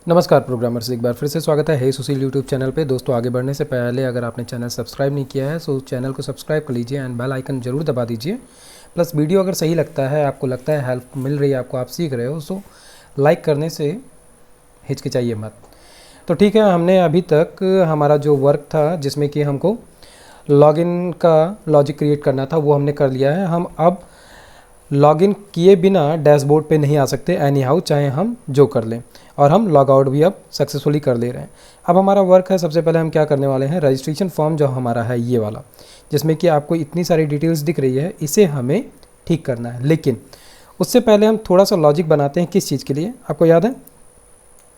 नमस्कार प्रोग्रामर्स, एक बार फिर से स्वागत है सुशील यूट्यूब चैनल पे। दोस्तों, आगे बढ़ने से पहले अगर आपने चैनल सब्सक्राइब नहीं किया है तो चैनल को सब्सक्राइब कर लीजिए एंड बेल आइकन जरूर दबा दीजिए। प्लस वीडियो अगर सही लगता है, आपको लगता है हेल्प मिल रही है आपको, आप सीख रहे हो, तो लाइक करने से हिचकिचाइए मत। तो ठीक है, हमने अभी तक हमारा जो वर्क था जिसमें कि हमको लॉगिन का लॉजिक क्रिएट करना था वो हमने कर लिया है। हम अब लॉगिन किए बिना डैशबोर्ड पे नहीं आ सकते एनी हाउ, चाहे हम जो कर लें। और हम लॉग आउट भी अब सक्सेसफुली कर ले रहे हैं। अब हमारा वर्क है, सबसे पहले हम क्या करने वाले हैं, रजिस्ट्रेशन फॉर्म जो हमारा है ये वाला, जिसमें कि आपको इतनी सारी डिटेल्स दिख रही है, इसे हमें ठीक करना है। लेकिन उससे पहले हम थोड़ा सा लॉजिक बनाते हैं। किस चीज़ के लिए आपको याद है,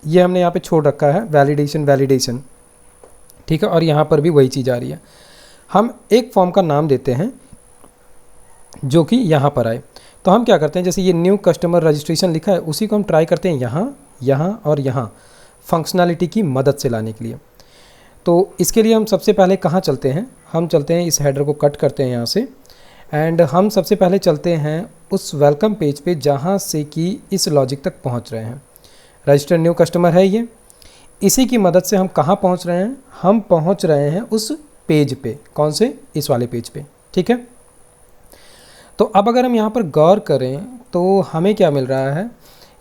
ये हमने यहाँ पर छोड़ रखा है वैलिडेशन, ठीक है। और यहाँ पर भी वही चीज़ आ रही है। हम एक फॉर्म का नाम देते हैं जो कि यहाँ पर आए। तो हम क्या करते हैं, जैसे ये न्यू कस्टमर रजिस्ट्रेशन लिखा है, उसी को हम ट्राई करते हैं यहाँ और यहाँ फंक्शनैलिटी की मदद से लाने के लिए। तो इसके लिए हम सबसे पहले कहाँ चलते हैं, हम चलते हैं इस हेडर को कट करते हैं यहाँ से, एंड हम सबसे पहले चलते हैं उस वेलकम पेज पे जहाँ से कि इस लॉजिक तक पहुँच रहे हैं। रजिस्टर न्यू कस्टमर है ये, इसी की मदद से हम कहाँ पहुँच रहे हैं, हम पहुँच रहे हैं उस पेज पे। कौन से, इस वाले पेज पे, ठीक है। तो अब अगर हम यहाँ पर गौर करें तो हमें क्या मिल रहा है,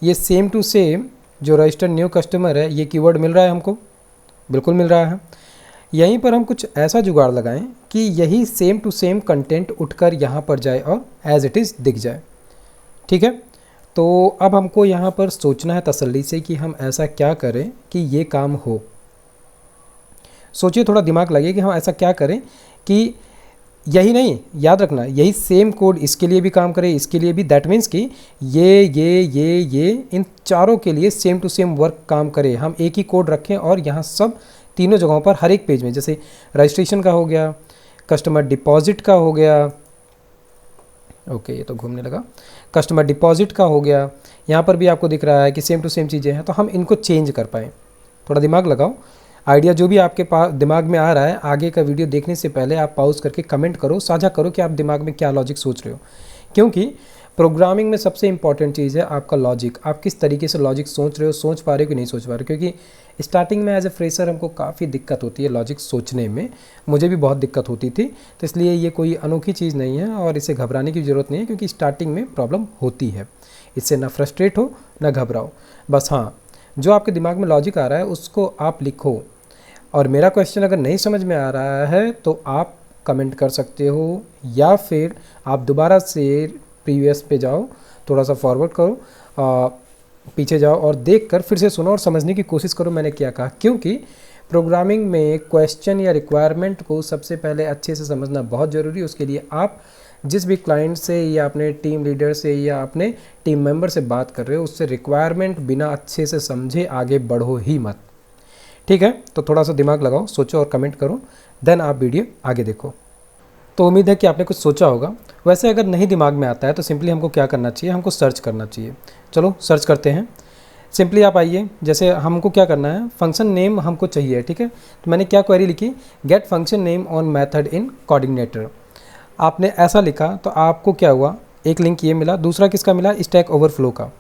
ये सेम टू सेम जो रजिस्टर न्यू कस्टमर है ये कीवर्ड मिल रहा है हमको, बिल्कुल मिल रहा है। यहीं पर हम कुछ ऐसा जुगाड़ लगाएं कि यही सेम टू सेम कंटेंट उठकर यहाँ पर जाए और एज इट इज़ दिख जाए, ठीक है। तो अब हमको यहाँ पर सोचना है तसल्ली से कि हम ऐसा क्या करें कि ये काम हो। सोचिए, थोड़ा दिमाग लगे कि हम ऐसा क्या करें कि यही नहीं, याद रखना, यही सेम कोड इसके लिए भी काम करे, इसके लिए भी। दैट मीन्स कि ये इन चारों के लिए सेम टू सेम वर्क काम करे। हम एक ही कोड रखें और यहाँ सब तीनों जगहों पर हर एक पेज में, जैसे रजिस्ट्रेशन का हो गया, कस्टमर डिपॉजिट का हो गया, ओके ये तो घूमने लगा, कस्टमर डिपॉजिट का हो गया, यहाँ पर भी आपको दिख रहा है कि सेम टू सेम चीज़ें हैं। तो हम इनको चेंज कर पाएँ। थोड़ा दिमाग लगाओ, आइडिया जो भी आपके पास दिमाग में आ रहा है, आगे का वीडियो देखने से पहले आप पॉज करके कमेंट करो, साझा करो कि आप दिमाग में क्या लॉजिक सोच रहे हो। क्योंकि प्रोग्रामिंग में सबसे इंपॉर्टेंट चीज़ है आपका लॉजिक। आप किस तरीके से लॉजिक सोच रहे हो, सोच पा रहे हो कि नहीं सोच पा रहे हो। क्योंकि स्टार्टिंग में एज ए फ्रेशर हमको काफ़ी दिक्कत होती है लॉजिक सोचने में, मुझे भी बहुत दिक्कत होती थी। तो इसलिए ये कोई अनोखी चीज़ नहीं है और इसे घबराने की ज़रूरत नहीं है, क्योंकि स्टार्टिंग में प्रॉब्लम होती है। इससे ना फ्रस्ट्रेट हो ना घबराओ, बस हाँ जो आपके दिमाग में लॉजिक आ रहा है उसको आप लिखो। और मेरा क्वेश्चन अगर नहीं समझ में आ रहा है तो आप कमेंट कर सकते हो, या फिर आप दोबारा से प्रीवियस पे जाओ, थोड़ा सा फॉरवर्ड करो, पीछे जाओ और देखकर फिर से सुनो और समझने की कोशिश करो मैंने क्या कहा। क्योंकि प्रोग्रामिंग में क्वेश्चन या रिक्वायरमेंट को सबसे पहले अच्छे से समझना बहुत ज़रूरी है। उसके लिए आप जिस भी क्लाइंट से या अपने टीम लीडर से या अपने टीम मेंबर से बात कर रहे हो, उससे रिक्वायरमेंट बिना अच्छे से समझे आगे बढ़ो ही मत, ठीक है। तो थोड़ा सा दिमाग लगाओ, सोचो और कमेंट करो, देन आप वीडियो आगे देखो। तो उम्मीद है कि आपने कुछ सोचा होगा। वैसे अगर नहीं दिमाग में आता है तो सिंपली हमको क्या करना चाहिए, हमको सर्च करना चाहिए। चलो सर्च करते हैं। सिंपली आप आइए, जैसे हमको क्या करना है, फंक्शन नेम हमको चाहिए, ठीक है। तो मैंने क्या क्वेरी लिखी, get function name on method in coordinator. आपने ऐसा लिखा तो आपको क्या हुआ, एक लिंक ये मिला, दूसरा किसका मिला, स्टैक ओवरफ्लो का।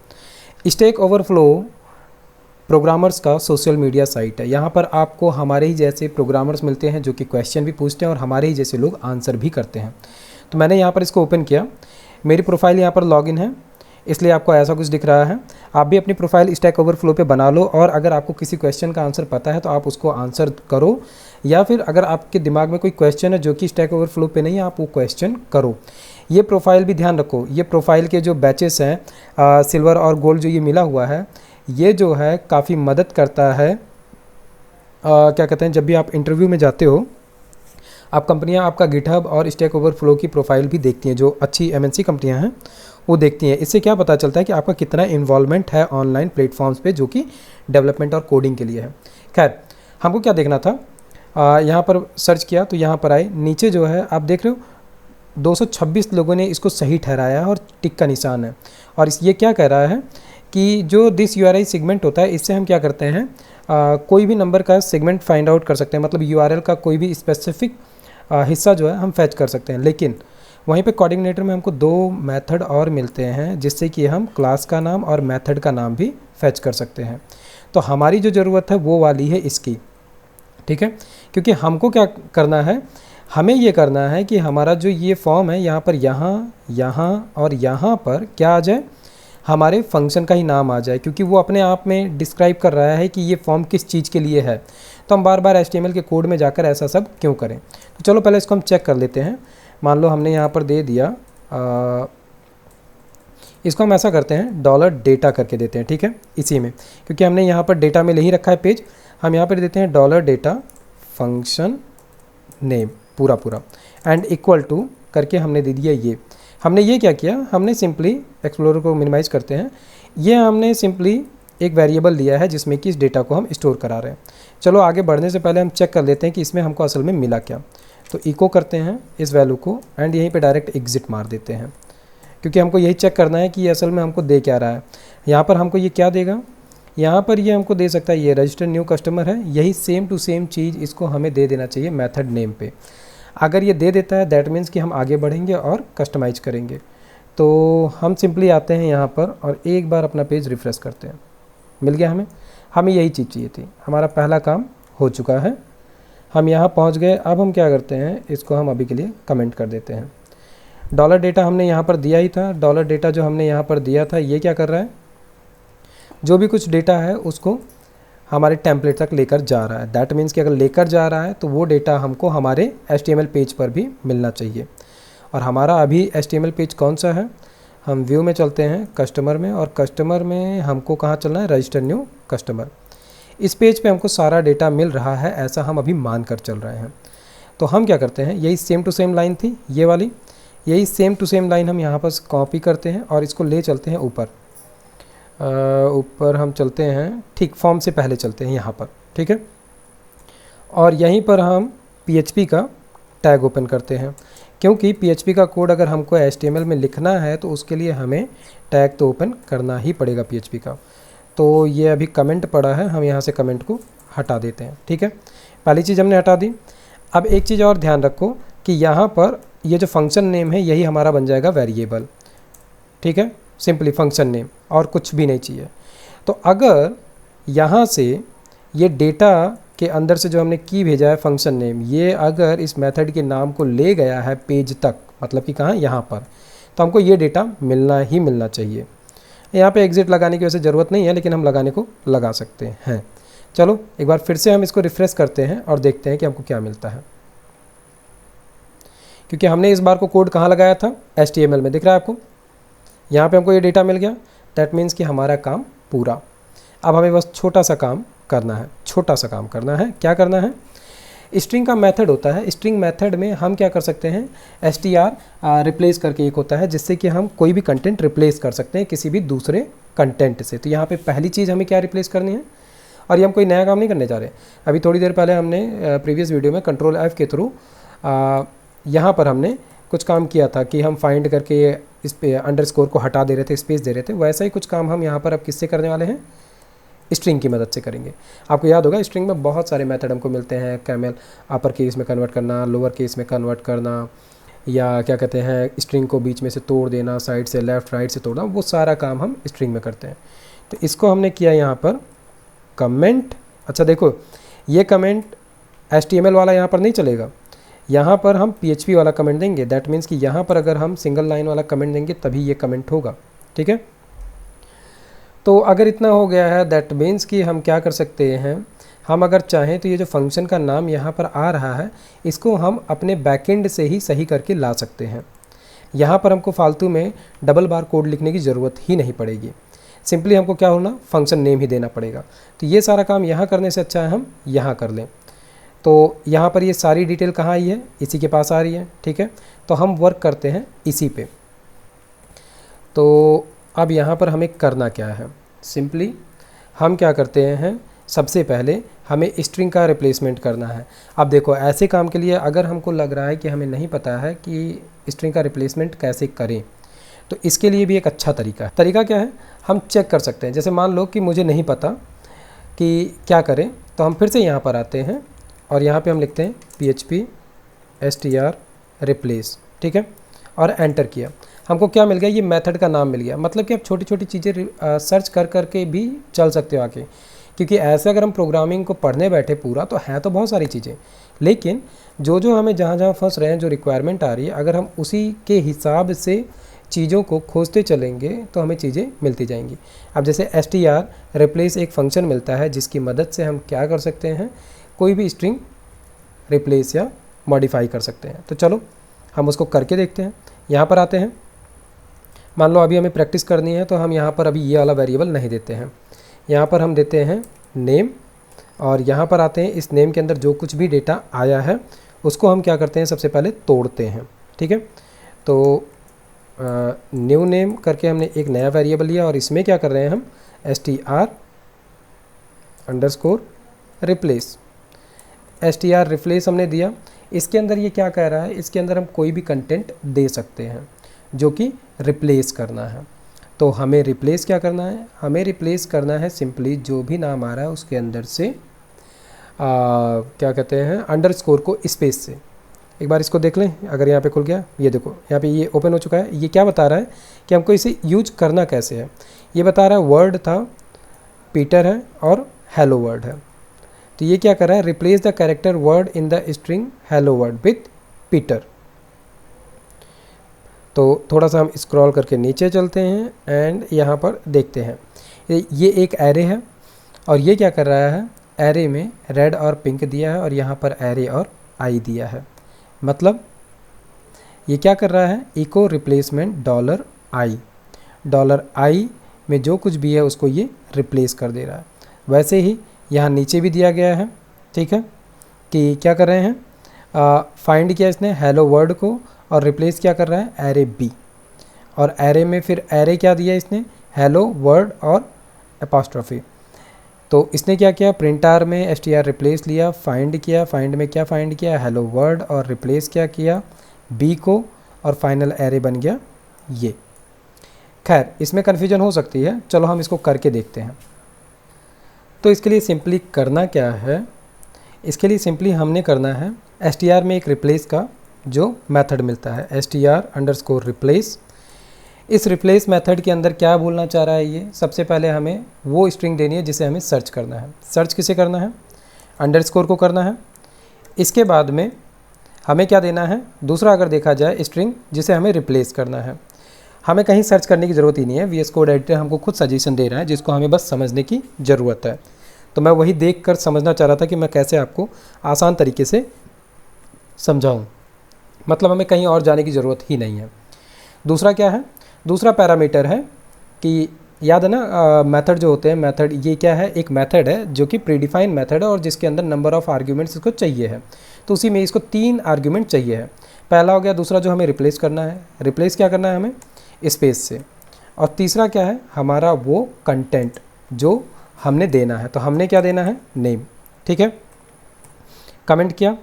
स्टैक ओवरफ्लो प्रोग्रामर्स का सोशल मीडिया साइट है। यहाँ पर आपको हमारे ही जैसे प्रोग्रामर्स मिलते हैं जो कि क्वेश्चन भी पूछते हैं और हमारे ही जैसे लोग आंसर भी करते हैं। तो मैंने यहाँ पर इसको ओपन किया, मेरी प्रोफाइल यहाँ पर लॉगिन है, इसलिए आपको ऐसा कुछ दिख रहा है। आप भी अपनी प्रोफाइल स्टैक ओवरफ्लो पे बना लो, और अगर आपको किसी क्वेश्चन का आंसर पता है तो आप उसको आंसर करो, या फिर अगर आपके दिमाग में कोई क्वेश्चन है जो कि स्टैक ओवरफ्लो पे नहीं है, आप वो क्वेश्चन करो। ये प्रोफाइल भी ध्यान रखो, ये प्रोफाइल के जो बैचेस हैं सिल्वर और गोल्ड जो ये मिला हुआ है, ये जो है काफ़ी मदद करता है। क्या कहते हैं, जब भी आप इंटरव्यू में जाते हो, आप कंपनियां आपका गिटहब और स्टैक ओवरफ्लो की प्रोफाइल भी देखती हैं, जो अच्छी एमएनसी कंपनियां हैं वो देखती हैं। इससे क्या पता चलता है कि आपका कितना इन्वॉल्वमेंट है ऑनलाइन प्लेटफॉर्म्स पे, जो कि डेवलपमेंट और कोडिंग के लिए है। खैर, हमको क्या देखना था, यहाँ पर सर्च किया तो यहाँ पर आए, नीचे जो है आप देख रहे हो 226 लोगों ने इसको सही ठहराया और टिक का निशान है। और ये क्या कह रहा है कि जो दिस यूआरएल सेगमेंट होता है, इससे हम क्या करते हैं, कोई भी नंबर का सेगमेंट फाइंड आउट कर सकते हैं। मतलब यूआरएल का कोई भी स्पेसिफिक हिस्सा जो है हम फैच कर सकते हैं। लेकिन वहीं पे कोऑर्डिनेटर में हमको 2 मेथड और मिलते हैं जिससे कि हम क्लास का नाम और मेथड का नाम भी फेच कर सकते हैं। तो हमारी जो ज़रूरत है वो वाली है इसकी, ठीक है। क्योंकि हमको क्या करना है, हमें ये करना है कि हमारा जो ये फॉर्म है यहाँ पर यहाँ और यहाँ पर क्या आ जाए, हमारे फंक्शन का ही नाम आ जाए, क्योंकि वो अपने आप में डिस्क्राइब कर रहा है कि ये फॉर्म किस चीज़ के लिए है। तो हम बार बार HTML के कोड में जाकर ऐसा सब क्यों करें। तो चलो पहले इसको हम चेक कर लेते हैं। मान लो हमने यहाँ पर दे दिया, इसको हम ऐसा करते हैं $data करके देते हैं, ठीक है, इसी में, क्योंकि हमने यहाँ पर डेटा में ले ही रखा है पेज। हम यहाँ पर देते हैं $data फंक्शन नेम पूरा एंड इक्वल टू करके हमने दे दिया ये। हमने ये क्या किया, हमने सिंपली एक्सप्लोरर को मिनिमाइज़ करते हैं, ये हमने सिंपली एक वेरिएबल लिया है जिसमें कि इस डेटा को हम स्टोर करा रहे हैं। चलो आगे बढ़ने से पहले हम चेक कर लेते हैं कि इसमें हमको असल में मिला क्या। तो इको करते हैं इस वैल्यू को एंड यहीं पे डायरेक्ट एग्जिट मार देते हैं, क्योंकि हमको यही चेक करना है कि ये असल में हमको दे क्या रहा है। यहाँ पर हमको ये क्या देगा, यहाँ पर ये हमको दे सकता है ये रजिस्टर न्यू कस्टमर है, यही सेम टू सेम चीज़ इसको हमें दे देना चाहिए मेथड नेम पे। अगर ये दे देता है दैट मीन्स कि हम आगे बढ़ेंगे और कस्टमाइज करेंगे। तो हम सिंपली आते हैं यहाँ पर और एक बार अपना पेज रिफ़्रेश करते हैं, मिल गया हमें यही चीज़ चाहिए थी। हमारा पहला काम हो चुका है, हम यहाँ पहुँच गए। अब हम क्या करते हैं, इसको हम अभी के लिए कमेंट कर देते हैं। $data हमने यहाँ पर दिया ही था, $data जो हमने यहाँ पर दिया था ये क्या कर रहा है, जो भी कुछ डेटा है उसको हमारे टेम्पलेट तक लेकर जा रहा है। दैट मीन्स कि अगर लेकर जा रहा है तो वो डेटा हमको हमारे HTML पेज पर भी मिलना चाहिए। और हमारा अभी HTML पेज कौन सा है, हम व्यू में चलते हैं कस्टमर में, और कस्टमर में हमको कहाँ चलना है, रजिस्टर न्यू कस्टमर। इस पेज पे हमको सारा डेटा मिल रहा है ऐसा हम अभी मान कर चल रहे हैं। तो हम क्या करते हैं, यही सेम टू सेम लाइन थी ये वाली, यही सेम टू सेम लाइन हम यहाँ पर कॉपी करते हैं और इसको ले चलते हैं ऊपर हम चलते हैं, ठीक फॉर्म से पहले चलते हैं यहाँ पर, ठीक है। और यहीं पर हम PHP का टैग ओपन करते हैं, क्योंकि PHP का कोड अगर हमको HTML में लिखना है तो उसके लिए हमें टैग तो ओपन करना ही पड़ेगा PHP का। तो ये अभी कमेंट पड़ा है, हम यहाँ से कमेंट को हटा देते हैं, ठीक है। पहली चीज़ हमने हटा दी। अब एक चीज़ और ध्यान रखो कि यहाँ पर ये जो फंक्शन नेम है यही हमारा बन जाएगा वेरिएबल, ठीक है, सिंपली फंक्शन नेम और कुछ भी नहीं चाहिए। तो अगर यहाँ से ये डेटा के अंदर से जो हमने की भेजा है फंक्शन नेम, ये अगर इस मेथड के नाम को ले गया है पेज तक, मतलब कि कहाँ, यहाँ पर, तो हमको ये डेटा मिलना ही मिलना चाहिए। यहाँ पे एग्जिट लगाने की वैसे ज़रूरत नहीं है, लेकिन हम लगाने को लगा सकते हैं। चलो एक बार फिर से हम इसको रिफ़्रेश करते हैं और देखते हैं कि हमको क्या मिलता है, क्योंकि हमने इस बार को कोड कहाँ लगाया था, HTML में, दिख रहा है आपको, यहाँ पे हमको ये डेटा मिल गया। दैट मीन्स कि हमारा काम पूरा। अब हमें बस छोटा सा काम करना है, क्या करना है, स्ट्रिंग का मेथड होता है। स्ट्रिंग मेथड में हम क्या कर सकते हैं, str रिप्लेस करके एक होता है जिससे कि हम कोई भी कंटेंट रिप्लेस कर सकते हैं किसी भी दूसरे कंटेंट से। तो यहाँ पे पहली चीज़ हमें क्या रिप्लेस करनी है, और ये हम कोई नया काम नहीं करने जा रहे। अभी थोड़ी देर पहले हमने प्रीवियस वीडियो में Ctrl+F के थ्रू यहाँ पर हमने कुछ काम किया था कि हम फाइंड करके इस पे अंडरस्कोर को हटा दे रहे थे, स्पेस दे रहे थे। वैसा ही कुछ काम हम यहाँ पर अब किससे करने वाले हैं, स्ट्रिंग की मदद से करेंगे। आपको याद होगा स्ट्रिंग में बहुत सारे मेथड हमको मिलते हैं, कैमल अपर केस में कन्वर्ट करना, लोअर केस में कन्वर्ट करना, या क्या कहते हैं स्ट्रिंग को बीच में से तोड़ देना, साइड से लेफ़्ट राइट से तोड़ना, वो सारा काम हम स्ट्रिंग में करते हैं। तो इसको हमने किया यहाँ पर कमेंट। अच्छा देखो ये कमेंट HTML वाला यहाँ पर नहीं चलेगा, यहाँ पर हम PHP वाला कमेंट देंगे। दैट मीन्स कि यहाँ पर अगर हम सिंगल लाइन वाला कमेंट देंगे तभी ये कमेंट होगा, ठीक है। तो अगर इतना हो गया है दैट मीन्स कि हम क्या कर सकते हैं, हम अगर चाहें तो ये जो फंक्शन का नाम यहाँ पर आ रहा है इसको हम अपने बैकएंड से ही सही करके ला सकते हैं। यहाँ पर हमको फालतू में डबल बार कोड लिखने की ज़रूरत ही नहीं पड़ेगी। सिंपली हमको क्या होना, फंक्शन नेम ही देना पड़ेगा। तो ये सारा काम यहाँ करने से अच्छा है हम यहाँ कर लें। तो यहाँ पर ये सारी डिटेल कहाँ आई है, इसी के पास आ रही है, ठीक है। तो हम वर्क करते हैं इसी पे। तो अब यहाँ पर हमें करना क्या है, सिंपली हम क्या करते हैं, सबसे पहले हमें स्ट्रिंग का रिप्लेसमेंट करना है। अब देखो ऐसे काम के लिए अगर हमको लग रहा है कि हमें नहीं पता है कि स्ट्रिंग का रिप्लेसमेंट कैसे करें, तो इसके लिए भी एक अच्छा तरीका है। तरीका क्या है, हम चेक कर सकते हैं। जैसे मान लो कि मुझे नहीं पता कि क्या करें, तो हम फिर से यहाँ पर आते हैं और यहाँ पे हम लिखते हैं PHP str replace, ठीक है। और एंटर किया, हमको क्या मिल गया, ये मेथड का नाम मिल गया। मतलब कि आप छोटी छोटी चीज़ें सर्च कर कर के भी चल सकते हो आके, क्योंकि ऐसे अगर हम प्रोग्रामिंग को पढ़ने बैठे पूरा तो है तो बहुत सारी चीज़ें, लेकिन जो जो हमें जहाँ जहाँ फंस रहे हैं, जो रिक्वायरमेंट आ रही है, अगर हम उसी के हिसाब से चीज़ों को खोजते चलेंगे तो हमें चीज़ें मिलती जाएंगी। अब जैसे str रिप्लेस एक फंक्शन मिलता है जिसकी मदद से हम क्या कर सकते हैं, कोई भी स्ट्रिंग रिप्लेस या मॉडिफाई कर सकते हैं। तो चलो हम उसको करके देखते हैं। यहाँ पर आते हैं, मान लो अभी हमें प्रैक्टिस करनी है तो हम यहाँ पर अभी ये वाला वेरिएबल नहीं देते हैं, यहाँ पर हम देते हैं नेम, और यहाँ पर आते हैं, इस नेम के अंदर जो कुछ भी डेटा आया है उसको हम क्या करते हैं, सबसे पहले तोड़ते हैं। ठीक है, तो न्यू नेम करके हमने एक नया वेरिएबल लिया और इसमें क्या कर रहे हैं हम, str रिप्लेस हमने दिया। इसके अंदर ये क्या कह रहा है, इसके अंदर हम कोई भी कंटेंट दे सकते हैं जो कि रिप्लेस करना है। तो हमें रिप्लेस क्या करना है, हमें रिप्लेस करना है सिंपली जो भी नाम आ रहा है उसके अंदर से क्या कहते हैं, अंडरस्कोर को स्पेस से। एक बार इसको देख लें, अगर यहाँ पे खुल गया, ये देखो यहाँ पे ये ओपन हो चुका है। ये क्या बता रहा है कि हमको इसे यूज करना कैसे है। ये बता रहा है वर्ड था, पीटर है और हेलो वर्ड है। तो ये क्या कर रहा है, replace the character word in the string hello word with Peter. तो थोड़ा सा हम स्क्रॉल करके नीचे चलते हैं एंड यहाँ पर देखते हैं, ये एक एरे है और ये क्या कर रहा है, एरे में रेड और पिंक दिया है और यहाँ पर एरे और आई दिया है। मतलब ये क्या कर रहा है, इको रिप्लेसमेंट $i में जो कुछ भी है उसको ये रिप्लेस कर दे रहा है। वैसे ही यहाँ नीचे भी दिया गया है, ठीक है, कि क्या कर रहे हैं, फाइंड किया इसने हेलो वर्ड को और रिप्लेस क्या कर रहा है, एरे बी, और एरे में फिर एरे क्या दिया इसने, हेलो वर्ड और एपोस्ट्रोफी। तो इसने क्या किया, प्रिंट आर में str रिप्लेस लिया, फाइंड किया, फाइंड में क्या फाइंड किया, हेलो वर्ड, और रिप्लेस क्या किया, बी को, और फाइनल एरे बन गया ये। खैर इसमें कन्फ्यूजन हो सकती है, चलो हम इसको करके देखते हैं। तो इसके लिए सिंपली करना क्या है, इसके लिए सिंपली हमने करना है str में एक रिप्लेस का जो मेथड मिलता है, str_replace। इस रिप्लेस मेथड के अंदर क्या बोलना चाह रहा है ये, सबसे पहले हमें वो स्ट्रिंग देनी है जिसे हमें सर्च करना है। सर्च किसे करना है, अंडरस्कोर को करना है। इसके बाद में हमें क्या देना है, दूसरा अगर देखा जाए स्ट्रिंग जिसे हमें रिप्लेस करना है। हमें कहीं सर्च करने की ज़रूरत ही नहीं है, VS कोड एडिटर हमको खुद सजेशन दे रहा है जिसको हमें बस समझने की ज़रूरत है। तो मैं वही देख कर समझना चाह रहा था कि मैं कैसे आपको आसान तरीके से समझाऊँ, मतलब हमें कहीं और जाने की ज़रूरत ही नहीं है। दूसरा क्या है, दूसरा पैरामीटर है कि याद है ना, मेथड जो होते हैं, मेथड ये क्या है, एक मेथड है जो कि प्रीडिफाइन मेथड है और जिसके अंदर नंबर ऑफ़ आर्ग्यूमेंट्स इसको चाहिए है। तो उसी में इसको 3 आर्ग्यूमेंट चाहिए है। पहला हो गया, दूसरा जो हमें रिप्लेस करना है, रिप्लेस क्या करना है हमें, स्पेस से, और तीसरा क्या है हमारा वो कंटेंट जो हमने देना है। तो हमने क्या देना है, नेम। ठीक है, कमेंट किया,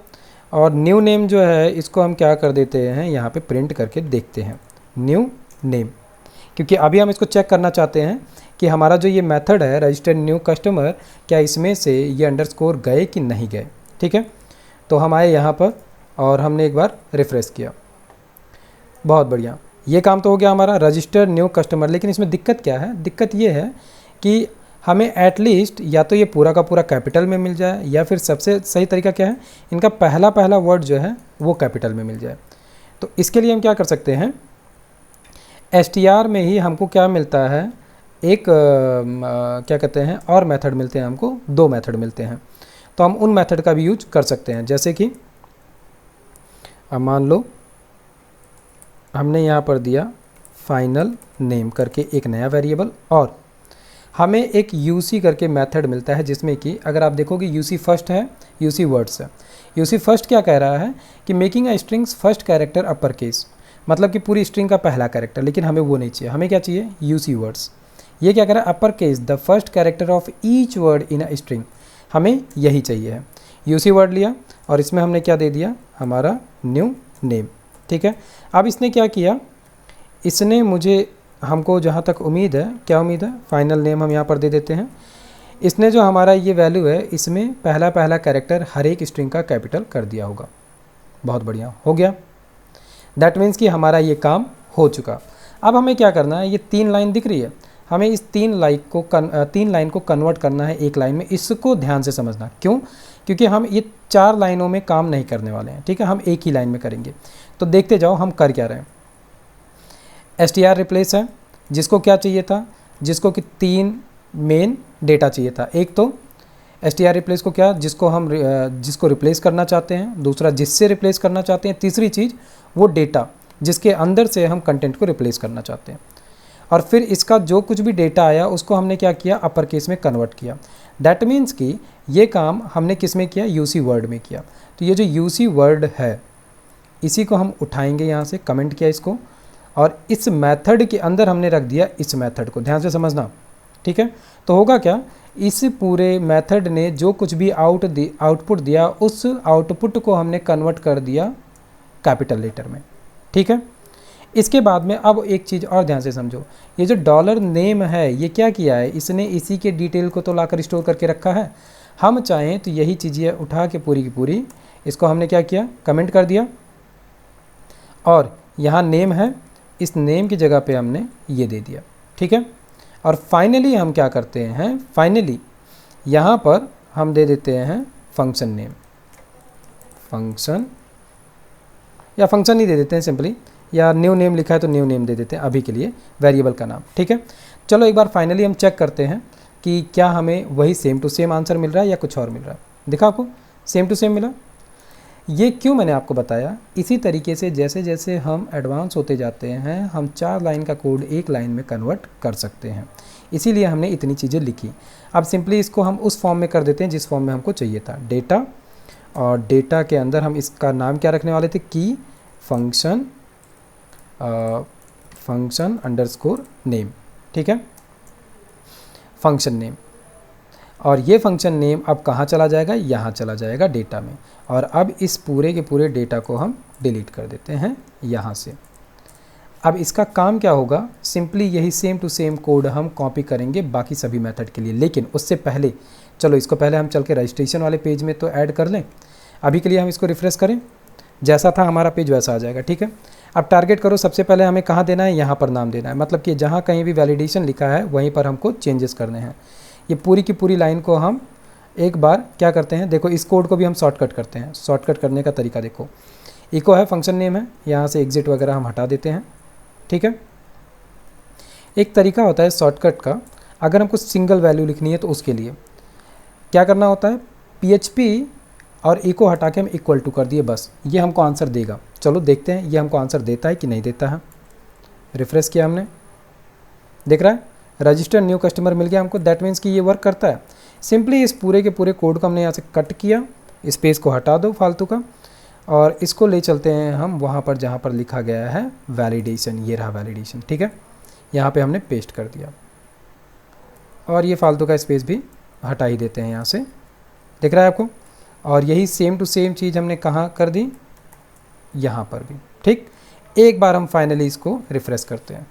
और न्यू नेम जो है इसको हम क्या कर देते हैं, यहाँ पे प्रिंट करके देखते हैं न्यू नेम, क्योंकि अभी हम इसको चेक करना चाहते हैं कि हमारा जो ये मेथड है रजिस्टर न्यू कस्टमर, क्या इसमें से ये अंडरस्कोर गए कि नहीं गए। ठीक है, तो हम आए यहाँ पर और हमने एक बार रिफ्रेश किया, बहुत बढ़िया, ये काम तो हो गया हमारा रजिस्टर न्यू कस्टमर। लेकिन इसमें दिक्कत क्या है, दिक्कत ये है कि हमें एटलीस्ट या तो ये पूरा का पूरा कैपिटल में मिल जाए, या फिर सबसे सही तरीका क्या है, इनका पहला पहला वर्ड जो है वो कैपिटल में मिल जाए। तो इसके लिए हम क्या कर सकते हैं, str में ही हमको क्या मिलता है, एक क्या कहते हैं, और मेथड मिलते हैं हमको, 2 मेथड मिलते हैं। तो हम उन मेथड का भी यूज कर सकते हैं। जैसे कि अब मान लो हमने यहाँ पर दिया फाइनल नेम करके एक नया वेरिएबल, और हमें एक यूसी करके मेथड मिलता है जिसमें कि अगर आप देखोगे यूसी फर्स्ट है, यूसी वर्ड्स है। यूसी फर्स्ट क्या कह रहा है कि making a strings first character upper case, मतलब कि पूरी स्ट्रिंग का पहला कैरेक्टर, लेकिन हमें वो नहीं चाहिए, हमें क्या चाहिए, यूसी वर्ड्स। ये क्या कह रहा है, upper case the first character of each word in a string, हमें यही चाहिए है। यूसी वर्ड लिया और इसमें हमने क्या दे दिया, हमारा न्यू नेम। ठीक है, अब इसने क्या किया, इसने मुझे, हमको जहाँ तक उम्मीद है, क्या उम्मीद है, फाइनल नेम हम यहाँ पर दे देते हैं। इसने जो हमारा ये वैल्यू है इसमें पहला पहला कैरेक्टर हर एक स्ट्रिंग का कैपिटल कर दिया होगा। बहुत बढ़िया हो गया। दैट मीन्स कि हमारा ये काम हो चुका। अब हमें क्या करना है, ये 3 लाइन दिख रही है, हमें इस 3 लाइन को कन्वर्ट करना है एक लाइन में। इसको ध्यान से समझना, क्यों? क्योंकि हम ये 4 लाइनों में काम नहीं करने वाले हैं, ठीक है, हम एक ही लाइन में करेंगे। तो देखते जाओ हम कर क्या रहे हैं। str रिप्लेस है, जिसको क्या चाहिए था, जिसको कि 3 मेन डेटा चाहिए था। एक तो str रिप्लेस को क्या, जिसको रिप्लेस करना चाहते हैं, दूसरा जिससे रिप्लेस करना चाहते हैं, तीसरी चीज़ वो डेटा जिसके अंदर से हम कंटेंट को रिप्लेस करना चाहते हैं। और फिर इसका जो कुछ भी डेटा आया उसको हमने क्या किया, अपर केस में कन्वर्ट किया। दैट मीन्स कि ये काम हमने किस में किया, यूसी वर्ड में किया। तो ये जो यूसी वर्ड है इसी को हम उठाएंगे, यहाँ से कमेंट किया इसको, और इस मेथड के अंदर हमने रख दिया इस मेथड को। ध्यान से समझना, ठीक है। तो होगा क्या, इस पूरे मेथड ने जो कुछ भी आउटपुट दिया उस आउटपुट को हमने कन्वर्ट कर दिया कैपिटल लेटर में, ठीक है। इसके बाद में अब एक चीज़ और ध्यान से समझो, ये जो डॉलर नेम है ये क्या किया है, इसने इसी के डिटेल को तो लाकर स्टोर करके रखा है। हम चाहें तो यही चीज़ें उठा के पूरी की पूरी इसको हमने क्या किया, कमेंट कर दिया, और यहाँ नेम है, इस नेम की जगह पे हमने ये दे दिया, ठीक है। और फाइनली हम क्या करते हैं, फाइनली यहाँ पर हम दे देते हैं फंक्शन नेम, फंक्शन या फंक्शन ही दे देते हैं सिंपली, या न्यू नेम लिखा है तो न्यू नेम दे देते हैं अभी के लिए, वेरिएबल का नाम, ठीक है। चलो एक बार फाइनली हम चेक करते हैं कि क्या हमें वही सेम टू सेम आंसर मिल रहा है या कुछ और मिल रहा है। दिखा आपको, सेम टू सेम मिला। ये क्यों मैंने आपको बताया, इसी तरीके से जैसे जैसे हम एडवांस होते जाते हैं हम 4 लाइन का कोड एक लाइन में कन्वर्ट कर सकते हैं, इसीलिए हमने इतनी चीज़ें लिखी। अब सिंपली इसको हम उस फॉर्म में कर देते हैं जिस फॉर्म में हमको चाहिए था, डेटा, और डेटा के अंदर हम इसका नाम क्या रखने वाले थे, की फंक्शन अंडरस्कोर नेम, ठीक है, फंक्शन नेम। और ये फंक्शन नेम अब कहाँ चला जाएगा, यहाँ चला जाएगा डेटा में। और अब इस पूरे के पूरे डेटा को हम डिलीट कर देते हैं यहाँ से। अब इसका काम क्या होगा, सिंपली यही सेम टू सेम कोड हम कॉपी करेंगे बाकी सभी मेथड के लिए। लेकिन उससे पहले चलो इसको पहले हम चल के रजिस्ट्रेशन वाले पेज में तो ऐड कर लें। अभी के लिए हम इसको रिफ्रेश करें, जैसा था हमारा पेज वैसा आ जाएगा, ठीक है। अब टारगेट करो, सबसे पहले हमें कहाँ देना है, यहाँ पर नाम देना है, मतलब कि जहाँ कहीं भी वैलिडेशन लिखा है वहीं पर हमको चेंजेस करने हैं। ये पूरी की पूरी लाइन को हम एक बार क्या करते हैं, देखो इस कोड को भी हम शॉर्टकट करते हैं। शॉर्टकट करने का तरीका देखो, इको है, फंक्शन नेम है, यहाँ से एग्जिट वगैरह हम हटा देते हैं, ठीक है। एक तरीका होता है शॉर्टकट का, अगर हमको सिंगल वैल्यू लिखनी है तो उसके लिए क्या करना होता है, PHP और इको हटा के हम इक्वल टू कर दिए, बस ये हमको आंसर देगा। चलो देखते हैं ये हमको आंसर देता है कि नहीं देता है। रिफ्रेश किया हमने, देख रहा है रजिस्टर न्यू कस्टमर मिल गया हमको, दैट मीन्स कि ये वर्क करता है। सिंपली इस पूरे के पूरे कोड को हमने यहाँ से कट किया, स्पेस को हटा दो फालतू का, और इसको ले चलते हैं हम वहाँ पर जहाँ पर लिखा गया है वैलिडेशन, ये रहा वैलिडेशन, ठीक है। यहाँ पे हमने पेस्ट कर दिया, और ये फालतू का स्पेस भी हटा ही देते हैं यहाँ से, दिख रहा है आपको। और यही सेम टू सेम चीज़ हमने कहाँ कर दी, यहाँ पर भी, ठीक। एक बार हम फाइनली इसको रिफ्रेश करते हैं,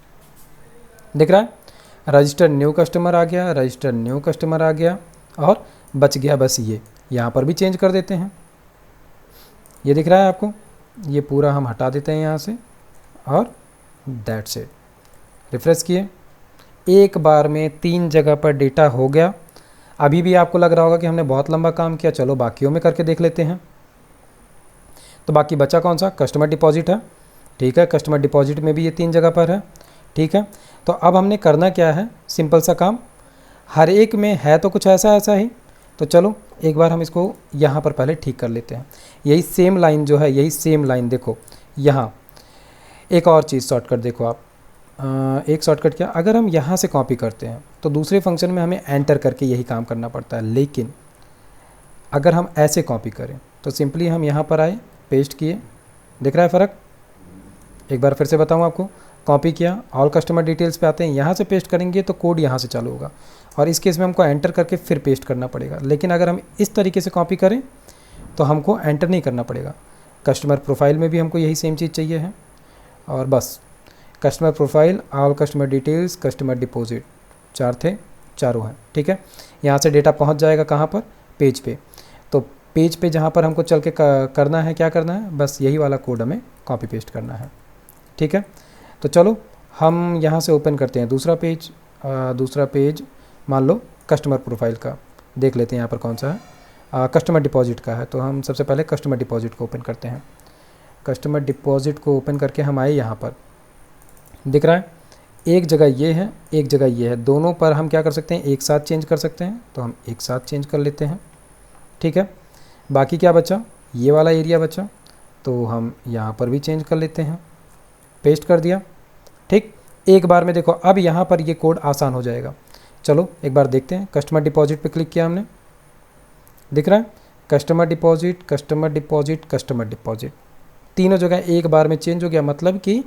दिख रहा है रजिस्टर न्यू कस्टमर आ गया, रजिस्टर न्यू कस्टमर आ गया, और बच गया बस ये, यहाँ पर भी चेंज कर देते हैं, ये दिख रहा है आपको, ये पूरा हम हटा देते हैं यहाँ से, और दैट्स इट। रिफ्रेश किए, एक बार में 3 जगह पर डेटा हो गया। अभी भी आपको लग रहा होगा कि हमने बहुत लंबा काम किया, चलो बाकियों में करके देख लेते हैं। तो बाकी बचा कौन सा, कस्टमर डिपॉजिट है, ठीक है, कस्टमर डिपॉजिट में भी ये 3 जगह पर है, ठीक है। तो अब हमने करना क्या है, सिंपल सा काम, हर एक में है तो कुछ ऐसा ऐसा ही। तो चलो एक बार हम इसको यहाँ पर पहले ठीक कर लेते हैं। यही सेम लाइन जो है, यही सेम लाइन देखो, यहाँ एक और चीज़ शॉर्टकट देखो आप, एक शॉर्टकट क्या, अगर हम यहाँ से कॉपी करते हैं तो दूसरे फंक्शन में हमें एंटर करके यही काम करना पड़ता है। लेकिन अगर हम ऐसे कॉपी करें तो सिंपली हम यहाँ पर आए, पेस्ट किए, दिख रहा है फ़र्क। एक बार फिर से बताऊँ आपको, कॉपी किया, ऑल कस्टमर डिटेल्स पे आते हैं, यहाँ से पेस्ट करेंगे तो कोड यहाँ से चालू होगा, और इस केस में हमको एंटर करके फिर पेस्ट करना पड़ेगा। लेकिन अगर हम इस तरीके से कॉपी करें तो हमको एंटर नहीं करना पड़ेगा। कस्टमर प्रोफाइल में भी हमको यही सेम चीज़ चाहिए है, और बस customer profile, all customer details, customer deposit, 4 थे, चारों हैं, ठीक है। यहाँ से डेटा पहुँच जाएगा कहाँ पर, पेज पे। तो पेज पे जहाँ पर हमको चल के करना है, क्या करना है, बस यही वाला कोड हमें कॉपी पेस्ट करना है। ठीक है, तो चलो हम यहाँ से ओपन करते हैं दूसरा पेज। दूसरा पेज मान लो कस्टमर प्रोफाइल का, देख लेते हैं यहाँ पर कौन सा है, कस्टमर डिपॉजिट का है। तो हम सबसे पहले कस्टमर डिपॉजिट को ओपन करते हैं। कस्टमर डिपॉजिट को ओपन करके हम आए, यहाँ पर दिख रहा है एक जगह ये है, एक जगह ये है, दोनों पर हम क्या कर सकते हैं, एक साथ चेंज कर सकते हैं। तो हम एक साथ चेंज कर लेते हैं। ठीक है, बाकी क्या बचा, ये वाला एरिया बचा, तो हम यहाँ पर भी चेंज कर लेते हैं, पेस्ट कर दिया। ठीक, एक बार में देखो अब यहाँ पर ये कोड आसान हो जाएगा। चलो एक बार देखते हैं। कस्टमर डिपॉजिट पे क्लिक किया हमने, दिख रहा है customer deposit, customer deposit, customer deposit, तीनों जगह एक बार में चेंज हो गया। मतलब कि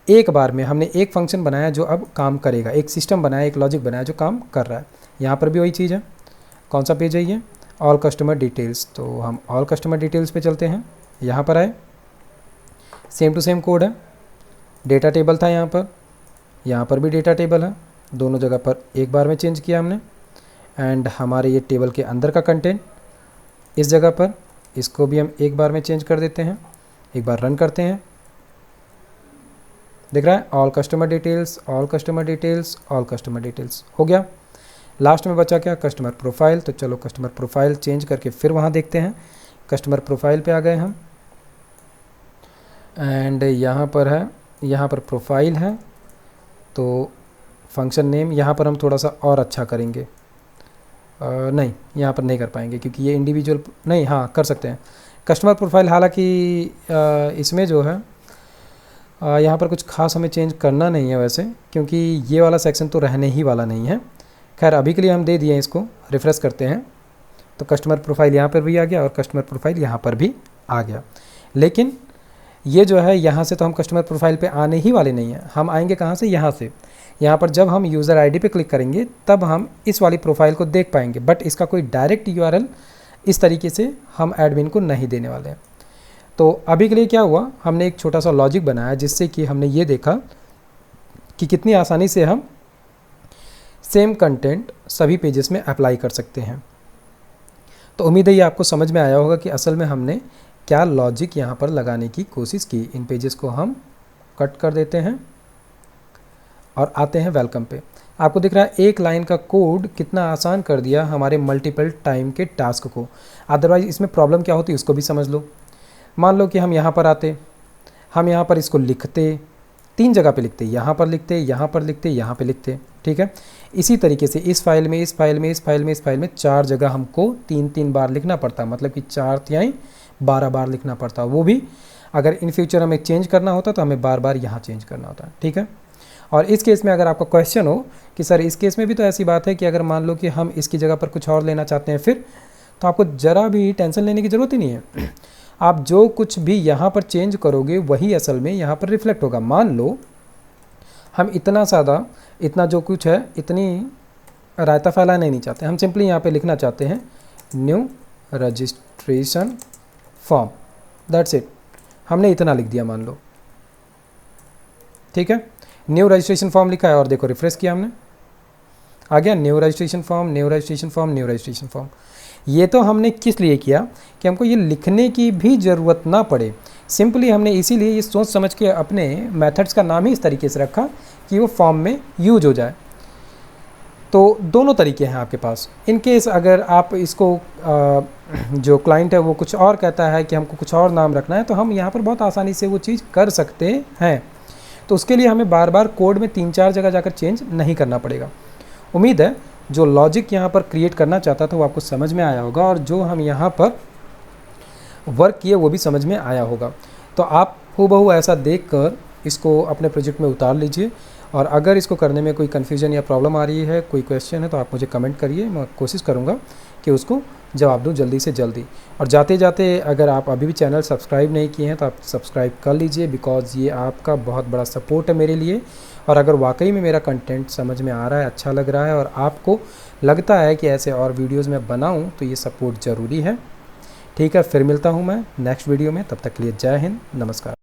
एक बार में हमने एक फंक्शन बनाया जो अब काम करेगा, एक सिस्टम बनाया, एक लॉजिक बनाया जो काम कर रहा है। यहाँ पर भी वही चीज़ है। कौन सा पेज है ये, ऑल कस्टमर डिटेल्स। तो हम ऑल कस्टमर डिटेल्स पे चलते हैं, यहाँ पर आए, सेम टू सेम कोड है। डेटा टेबल था यहाँ पर भी डेटा टेबल है, दोनों जगह पर एक बार में चेंज किया हमने। एंड हमारे ये टेबल के अंदर का कंटेंट इस जगह पर, इसको भी हम एक बार में चेंज कर देते हैं। एक बार रन करते हैं, दिख रहा है all customer details, all customer details, all customer details हो गया। लास्ट में बचा क्या, कस्टमर प्रोफाइल। तो चलो कस्टमर प्रोफाइल चेंज करके फिर वहाँ देखते हैं। कस्टमर प्रोफाइल पे आ गए हम, एंड यहाँ पर है, यहाँ पर प्रोफाइल है। तो फंक्शन नेम यहाँ पर हम थोड़ा सा और अच्छा करेंगे। नहीं, यहाँ पर नहीं कर पाएंगे क्योंकि ये इंडिविजुअल नहीं, हाँ कर सकते हैं कस्टमर प्रोफाइल। हालांकि इसमें जो है यहाँ पर कुछ खास हमें चेंज करना नहीं है वैसे, क्योंकि ये वाला सेक्शन तो रहने ही वाला नहीं है। खैर अभी के लिए हम दे दिए, इसको रिफ्रेश करते हैं। तो कस्टमर प्रोफाइल यहाँ पर भी आ गया और कस्टमर प्रोफाइल यहाँ पर भी आ गया। लेकिन ये जो है यहाँ से तो हम कस्टमर प्रोफाइल पे आने ही वाले नहीं हैं। हम आएंगे कहाँ से, यहाँ से। यहाँ पर जब हम यूज़र आईडी पे क्लिक करेंगे तब हम इस वाली प्रोफाइल को देख पाएंगे, बट इसका कोई डायरेक्ट यूआरएल इस तरीके से हम एडमिन को नहीं देने वाले हैं। तो अभी के लिए क्या हुआ, हमने एक छोटा सा लॉजिक बनाया जिससे कि हमने ये देखा कि कितनी आसानी से हम सेम कंटेंट सभी पेजेस में अप्लाई कर सकते हैं। तो उम्मीद है ये आपको समझ में आया होगा कि असल में हमने क्या लॉजिक यहाँ पर लगाने की कोशिश की। इन पेजेस को हम कट कर देते हैं और आते हैं वेलकम पे। आपको दिख रहा है एक लाइन का कोड कितना आसान कर दिया हमारे मल्टीपल टाइम के टास्क को। अदरवाइज इसमें प्रॉब्लम क्या होती है उसको भी समझ लो। मान लो कि हम यहाँ पर आते, हम यहाँ पर इसको लिखते, 3 जगह पे लिखते, यहाँ पर लिखते, यहाँ पर लिखते, यहाँ पे लिखते। ठीक है, इसी तरीके से इस फाइल में, इस फाइल में, इस फाइल में, इस फाइल में 4 जगह हमको 3-3 बार लिखना पड़ता, मतलब कि 4×3 12 बार लिखना पड़ता। वो भी अगर इन फ्यूचर हमें चेंज करना होता तो हमें बार बार यहाँ चेंज करना होता। ठीक है, और इस केस में अगर आपका क्वेश्चन हो कि सर इस केस में भी तो ऐसी बात है कि अगर मान लो कि हम इसकी जगह पर कुछ और लेना चाहते हैं फिर, तो आपको ज़रा भी टेंशन लेने की ज़रूरत ही नहीं है। आप जो कुछ भी यहाँ पर चेंज करोगे वही असल में यहाँ पर रिफ्लेक्ट होगा। मान लो हम इतना सादा, इतना जो कुछ है, इतनी रायता फैलाना नहीं चाहते, हम सिंपली यहाँ पे लिखना चाहते हैं new registration form, that's it. हमने इतना लिख दिया मान लो, ठीक है, न्यू रजिस्ट्रेशन फॉर्म लिखा है और देखो रिफ्रेश किया हमने, आ गया new registration form, new registration form, new registration form. ये तो हमने किस लिए किया कि हमको ये लिखने की भी ज़रूरत ना पड़े। सिंपली हमने इसीलिए ये सोच समझ के अपने मेथड्स का नाम ही इस तरीके से रखा कि वो फॉर्म में यूज हो जाए। तो दोनों तरीके हैं आपके पास। इन केस अगर आप इसको जो क्लाइंट है वो कुछ और कहता है कि हमको कुछ और नाम रखना है, तो हम यहाँ पर बहुत आसानी से वो चीज़ कर सकते हैं। तो उसके लिए हमें बार बार कोड में 3-4 जगह जाकर चेंज नहीं करना पड़ेगा। उम्मीद है जो लॉजिक यहाँ पर क्रिएट करना चाहता था वो आपको समझ में आया होगा, और जो हम यहाँ पर वर्क किए वो भी समझ में आया होगा। तो आप हूबहू ऐसा देखकर इसको अपने प्रोजेक्ट में उतार लीजिए, और अगर इसको करने में कोई कन्फ्यूजन या प्रॉब्लम आ रही है, कोई क्वेश्चन है, तो आप मुझे कमेंट करिए। मैं कोशिश करूँगा कि उसको जवाब दूँ जल्दी से जल्दी। और जाते जाते अगर आप अभी भी चैनल सब्सक्राइब नहीं किए हैं तो आप सब्सक्राइब कर लीजिए, बिकॉज़ ये आपका बहुत बड़ा सपोर्ट है मेरे लिए। और अगर वाकई में मेरा कंटेंट समझ में आ रहा है, अच्छा लग रहा है, और आपको लगता है कि ऐसे और वीडियोज़ मैं बनाऊँ, तो ये सपोर्ट ज़रूरी है। ठीक है, फिर मिलता हूँ मैं नेक्स्ट वीडियो में। तब तक के लिए जय हिंद, नमस्कार।